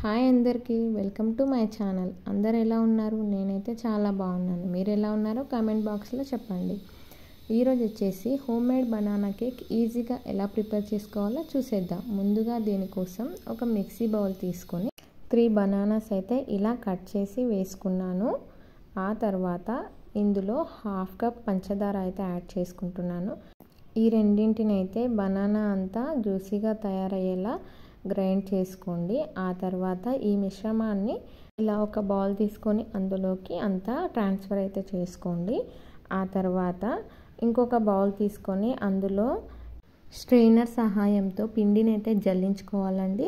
Hi అందరికీ welcome to my channel. అందరు ఎలా ఉన్నారు? నేనైతే చాలా బాగున్నాను. మీరు ఎలా ఉన్నారో కామెంట్ బాక్స్లో చెప్పండి. ఈరోజు వచ్చేసి హోమ్ మేడ్ బనానా కేక్ ఈజీగా ఎలా ప్రిపేర్ చేసుకోవాలో చూసేద్దాం. ముందుగా దీనికోసం ఒక మిక్సీ బౌల్ తీసుకొని 3 బనానాస్ అయితే ఇలా కట్ చేసి వేసుకున్నాను. ఆ తర్వాత ఇందులో 1/2 కప్ పంచదార అయితే యాడ్ చేసుకుంటున్నాను. ఈ రెండింటిని అయితే బనానా అంతా జ్యూసీగా తయారయ్యేలా గ్రైండ్ చేసుకోండి. ఆ తర్వాత ఈ మిశ్రమాన్ని ఇలా ఒక బౌల్ తీసుకొని అందులోకి అంతా ట్రాన్స్ఫర్ అయితే చేసుకోండి. ఆ తర్వాత ఇంకొక బౌల్ తీసుకొని అందులో స్ట్రెయినర్ సహాయంతో పిండిని అయితే జల్లించుకోవాలండి.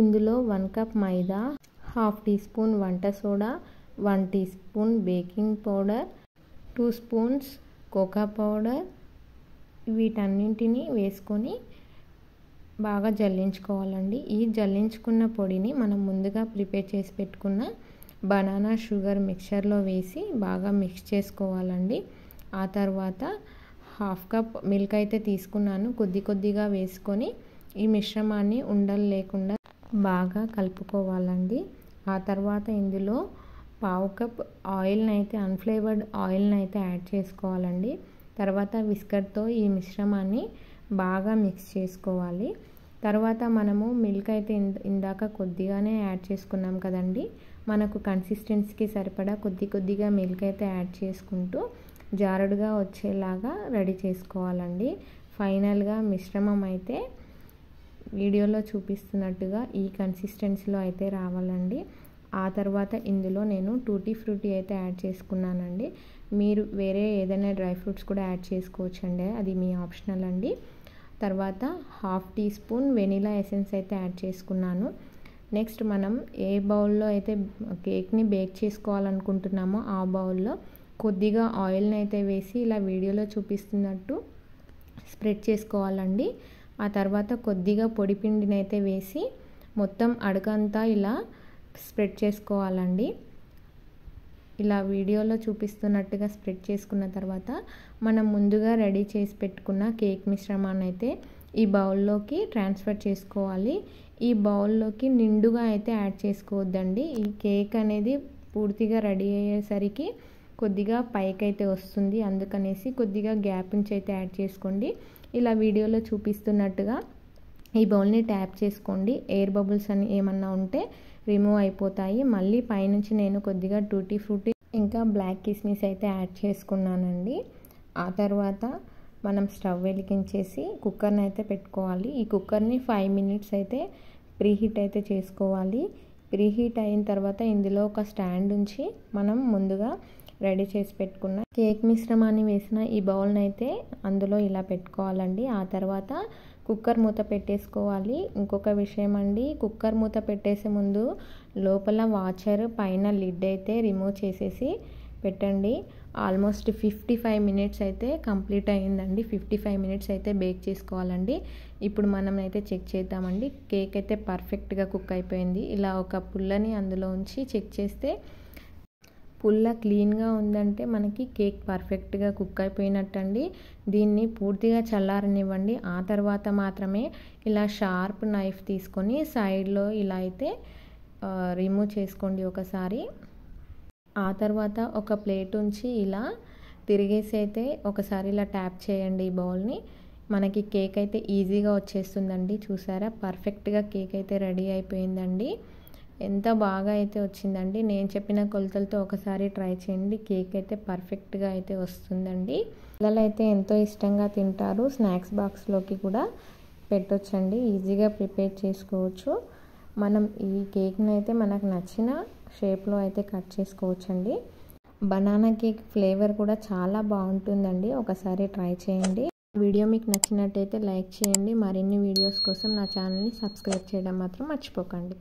ఇందులో 1 కప్ మైదా, 1/2 టీ స్పూన్ వంట soda, 1 teaspoon baking powder, 2 spoons cocoa powder వీటన్నింటినీ వేసుకొని బాగా జల్లించుకోవాలండి. ఈ జల్లించుకున్న పొడిని మనం ముందుగా ప్రిపేర్ చేసి పెట్టుకున్న బనానా షుగర్ మిక్చర్లో వేసి బాగా మిక్స్ చేసుకోవాలండి. ఆ తర్వాత 1/2 కప్ మిల్క్ అయితే తీసుకున్నాను. కొద్దిగా వేసుకొని ఈ మిశ్రమాన్ని ఉండలు లేకుండా బాగా కలుపుకోవాలండి. ఆ తర్వాత ఇందులో 1/2 కప్ ఆయిల్ని అయితే అన్ఫ్లేవర్డ్ ఆయిల్ని అయితే యాడ్ చేసుకోవాలండి. తర్వాత విస్కర్తో ఈ మిశ్రమాన్ని బాగా మిక్స్ చేసుకోవాలి. తర్వాత మనము మిల్క్ అయితే ఇందాక కొద్దిగానే యాడ్ చేసుకున్నాం కదండి. మనకు కన్సిస్టెన్సీకి సరిపడా కొద్దిగా మిల్క్ అయితే యాడ్ చేసుకుంటూ జారుడుగా వచ్చేలాగా రెడీ చేసుకోవాలండి. ఫైనల్గా మిశ్రమం అయితే వీడియోలో చూపిస్తున్నట్టుగా ఈ కన్సిస్టెన్సీలో అయితే రావాలండి. ఆ తర్వాత ఇందులో నేను టూటీ ఫ్రూటీ అయితే యాడ్ చేసుకున్నానండి. మీరు వేరే ఏదైనా డ్రై ఫ్రూట్స్ కూడా యాడ్ చేసుకోవచ్చండి, అది మీ ఆప్షనల్ అండి. తర్వాత 1/2 టీ స్పూన్ వెనిలా ఎసెన్స్ అయితే యాడ్ చేసుకున్నాను. నెక్స్ట్ మనం ఏ బౌల్లో అయితే కేక్ని బేక్ చేసుకోవాలనుకుంటున్నామో ఆ బౌల్లో కొద్దిగా ఆయిల్ని అయితే వేసి ఇలా వీడియోలో చూపిస్తున్నట్టు స్ప్రెడ్ చేసుకోవాలండి. ఆ తర్వాత కొద్దిగా పొడి పిండిని అయితే వేసి మొత్తం అడుగంతా ఇలా స్ప్రెడ్ చేసుకోవాలండి. ఇలా వీడియోలో చూపిస్తున్నట్టుగా స్ప్రెడ్ చేసుకున్న తర్వాత మనం ముందుగా రెడీ చేసి పెట్టుకున్న కేక్ మిశ్రమాన్ని అయితే ఈ బౌల్లోకి ట్రాన్స్ఫర్ చేసుకోవాలి. ఈ బౌల్లోకి నిండుగా అయితే యాడ్ చేసుకోవద్దండి. ఈ కేక్ అనేది పూర్తిగా రెడీ అయ్యేసరికి కొద్దిగా పైకి అయితే వస్తుంది, అందుకనేసి కొద్దిగా గ్యాప్ నుంచి అయితే యాడ్ చేసుకోండి. ఇలా వీడియోలో చూపిస్తున్నట్టుగా ఈ బౌల్ని ట్యాప్ చేసుకోండి. ఎయిర్ బబుల్స్ అని ఏమన్నా ఉంటే రిమూవ్ అయిపోతాయి. మళ్ళీ పైనుంచి నేను కొద్దిగా టూటీ ఫ్రూటీ ఇంకా బ్లాక్ కిస్మిస్ అయితే యాడ్ చేసుకున్నానండి. ఆ తర్వాత మనం స్టవ్ వెలిగించేసి కుక్కర్ని అయితే పెట్టుకోవాలి. ఈ కుక్కర్ని 5 మినిట్స్ అయితే ప్రీహీట్ అయితే చేసుకోవాలి. ప్రీహీట్ అయిన తర్వాత ఇందులో ఒక స్టాండ్ ఉంచి మనం ముందుగా రెడీ చేసి పెట్టుకున్న కేక్ మిశ్రమాన్ని వేసిన ఈ బౌల్ని అయితే అందులో ఇలా పెట్టుకోవాలండి. ఆ తర్వాత కుక్కర్ మూత పెట్టేసుకోవాలి. ఇంకొక విషయం అండి, కుక్కర్ మూత పెట్టేసే ముందు లోపల వాచర్ పైన లిడ్ అయితే రిమూవ్ చేసేసి పెట్టండి. ఆల్మోస్ట్ 55 మినిట్స్ అయితే కంప్లీట్ అయ్యిందండి. 55 మినిట్స్ అయితే బేక్ చేసుకోవాలండి. ఇప్పుడు మనం అయితే చెక్ చేద్దామండి. కేక్ అయితే పర్ఫెక్ట్గా కుక్ అయిపోయింది. ఇలా ఒక పుల్లని అందులో ఉంచి చెక్ చేస్తే పుల్ల క్లీన్గా ఉందంటే మనకి కేక్ పర్ఫెక్ట్గా కుక్ అయిపోయినట్టండి. దీన్ని పూర్తిగా చల్లారనివ్వండి. ఆ తర్వాత మాత్రమే ఇలా షార్ప్ నైఫ్ తీసుకొని సైడ్లో ఇలా అయితే రిమూవ్ చేసుకోండి ఒకసారి. ఆ తర్వాత ఒక ప్లేట్ ఉంచి ఇలా తిరిగేసి అయితే ఒకసారి ఇలా ట్యాప్ చేయండి ఈ బౌల్ని. మనకి కేక్ అయితే ఈజీగా వచ్చేస్తుందండి. చూసారా, పర్ఫెక్ట్గా కేక్ అయితే రెడీ అయిపోయిందండి. ఎంత బాగా అయితే వచ్చిందండి. నేను చెప్పిన కొలతలతో ఒకసారి ట్రై చేయండి. కేక్ అయితే పర్ఫెక్ట్గా అయితే వస్తుందండి. పిల్లలు అయితే ఎంతో ఇష్టంగా తింటారు. స్నాక్స్ బాక్స్లోకి కూడా పెట్టొచ్చండి. ఈజీగా ప్రిపేర్ చేసుకోవచ్చు. మనం ఈ కేక్ని అయితే మనకు నచ్చిన షేప్లో అయితే కట్ చేసుకోవచ్చండి. బనానా కేక్ ఫ్లేవర్ కూడా చాలా బాగుంటుందండి. ఒకసారి ట్రై చేయండి. వీడియో మీకు నచ్చినట్టయితే లైక్ చేయండి. మరిన్ని వీడియోస్ కోసం నా ఛానల్ని సబ్స్క్రైబ్ చేయడం మాత్రం మర్చిపోకండి.